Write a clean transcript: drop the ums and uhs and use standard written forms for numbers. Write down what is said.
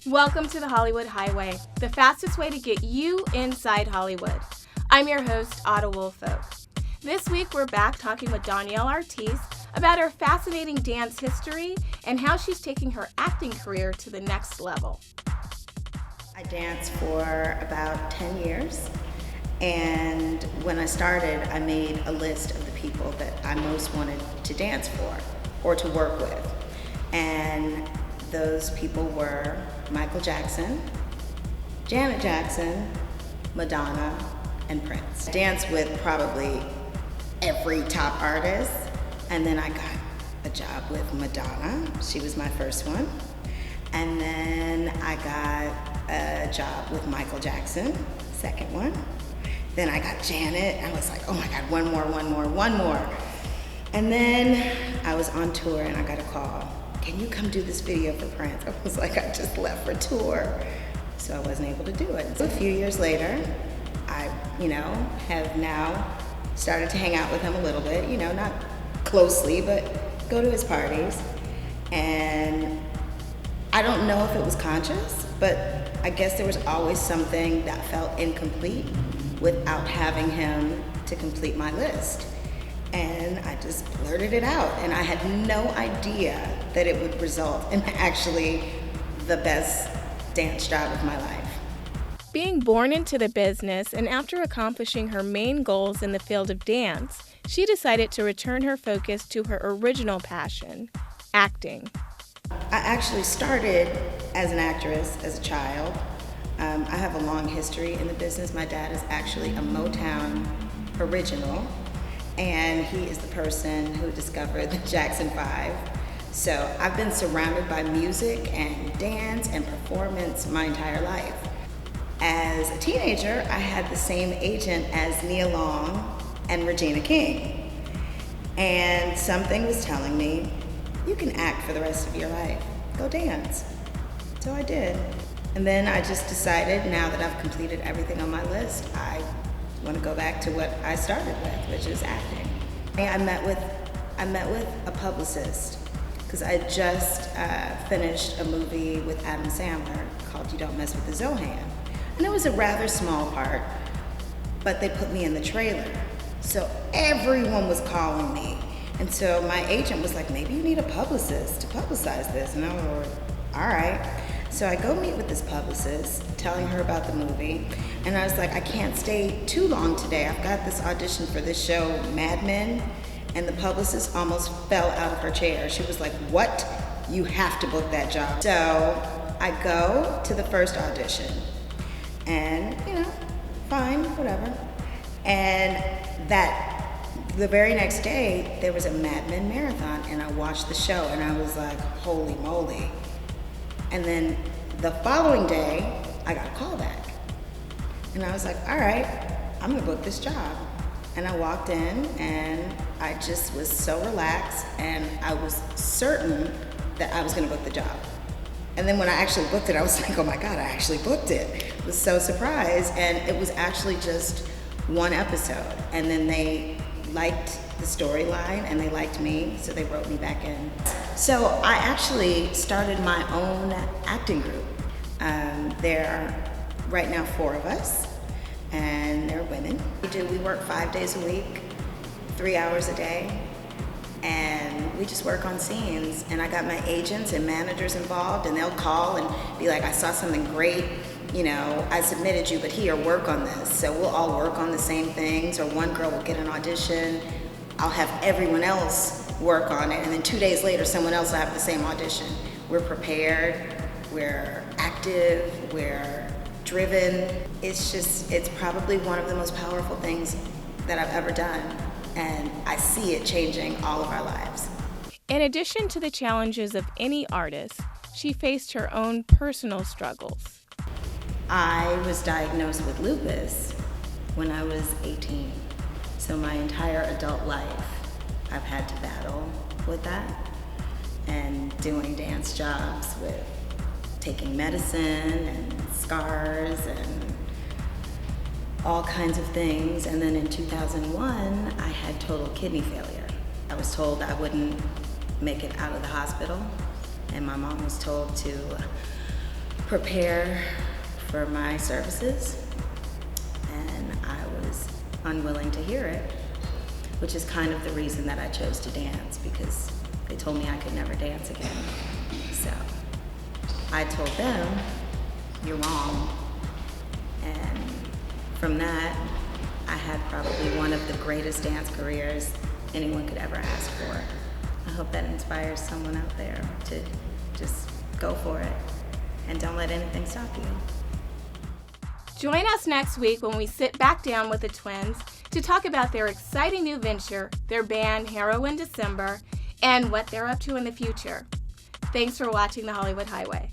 Welcome to the Hollywood Highway, the fastest way to get you inside Hollywood. I'm your host, Ada Woolfolk. This week, we're back talking with Donielle Artese about her fascinating dance history and how she's taking her acting career to the next level. I danced for about 10 years, and when I started, I made a list of the people that I most wanted to dance for or to work with. And those people were Michael Jackson, Janet Jackson, Madonna, and Prince. I danced with probably every top artist, and then I got a job with Madonna. She was my first one. And then I got a job with Michael Jackson, second one. Then I got Janet. I was like, oh my God, one more. And then I was on tour and I got a call. Can you come do this video for Prince? I was like, I just left for tour. So I wasn't able to do it. So a few years later, I, have now started to hang out with him a little bit, not closely, but go to his parties. And I don't know if it was conscious, but I guess there was always something that felt incomplete without having him to complete my list. And I just blurted it out, and I had no idea that it would result in actually the best dance job of my life. Being born into the business and after accomplishing her main goals in the field of dance, she decided to return her focus to her original passion, acting. I actually started as an actress as a child. I have a long history in the business. My dad is actually a Motown original, and he is the person who discovered the Jackson 5. So I've been surrounded by music and dance and performance my entire life. As a teenager, I had the same agent as Nia Long and Regina King. And something was telling me, you can act for the rest of your life. Go dance. So I did. And then I just decided, now that I've completed everything on my list, I want to go back to what I started with, which is acting. I met with a publicist because I just finished a movie with Adam Sandler called You Don't Mess with the Zohan. And it was a rather small part, but they put me in the trailer. So everyone was calling me. And so my agent was like, maybe you need a publicist to publicize this. And I was like, all right. So I go meet with this publicist, telling her about the movie, and I was like, I can't stay too long today. I've got this audition for this show, Mad Men, and the publicist almost fell out of her chair. She was like, what? You have to book that job. So I go to the first audition, and, fine, whatever. And the very next day, there was a Mad Men marathon, and I watched the show, and I was like, holy moly. And then the following day, I got a call back. And I was like, all right, I'm gonna book this job. And I walked in, and I just was so relaxed, and I was certain that I was gonna book the job. And then when I actually booked it, I was like, oh my God, I actually booked it. I was so surprised, and it was actually just one episode. And then they liked the storyline and they liked me, so they wrote me back in. So I actually started my own acting group. There are right now 4 of us, and they're women. We work 5 days a week, 3 hours a day, and we just work on scenes. And I got my agents and managers involved, and they'll call and be like, I saw something great, I submitted you, but here, work on this. So we'll all work on the same things, or one girl will get an audition, I'll have everyone else work on it, and then 2 days later, someone else will have the same audition. We're prepared, we're active, we're driven. It's probably one of the most powerful things that I've ever done, and I see it changing all of our lives. In addition to the challenges of any artist, she faced her own personal struggles. I was diagnosed with lupus when I was 18. So my entire adult life, I've had to battle with that, and doing dance jobs with taking medicine and scars and all kinds of things. And then in 2001, I had total kidney failure. I was told I wouldn't make it out of the hospital, and my mom was told to prepare for my services, and I was unwilling to hear it, which is kind of the reason that I chose to dance, because they told me I could never dance again. So I told them, you're wrong. And from that, I had probably one of the greatest dance careers anyone could ever ask for. I hope that inspires someone out there to just go for it and don't let anything stop you. Join us next week when we sit back down with the twins to talk about their exciting new venture, their band Heroin December, and what they're up to in the future. Thanks for watching The Hollywood Highway.